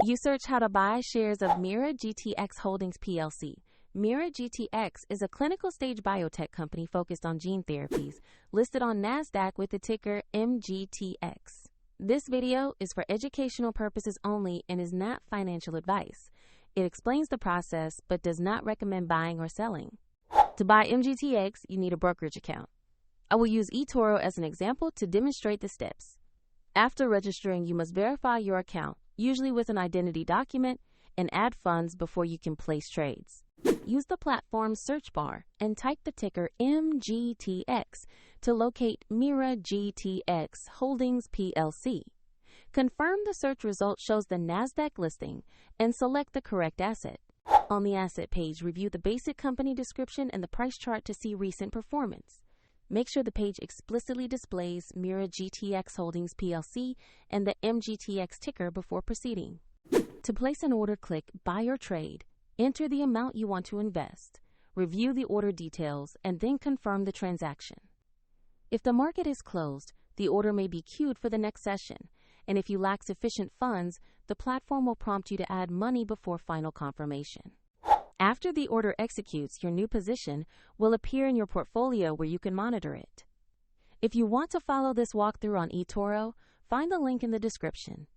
You search how to buy shares of MeiraGTx Holdings PLC. MeiraGTx is a clinical stage biotech company focused on gene therapies, listed on NASDAQ with the ticker MGTX. This video is for educational purposes only and is not financial advice. It explains the process but does not recommend buying or selling. To buy MGTX, you need a brokerage account. I will use eToro as an example to demonstrate the steps. After registering, you must verify your account, usually with an identity document, and add funds before you can place trades. Use the platform's search bar and type the ticker MGTX to locate MeiraGTx Holdings PLC. Confirm the search result shows the NASDAQ listing and select the correct asset. On the asset page, review the basic company description and the price chart to see recent performance. Make sure the page explicitly displays MeiraGTx Holdings PLC and the MGTX ticker before proceeding. To place an order, click Buy or Trade. Enter the amount you want to invest. Review the order details and then confirm the transaction. If the market is closed, the order may be queued for the next session, and if you lack sufficient funds, the platform will prompt you to add money before final confirmation. After the order executes, your new position will appear in your portfolio where you can monitor it. If you want to follow this walkthrough on eToro, find the link in the description.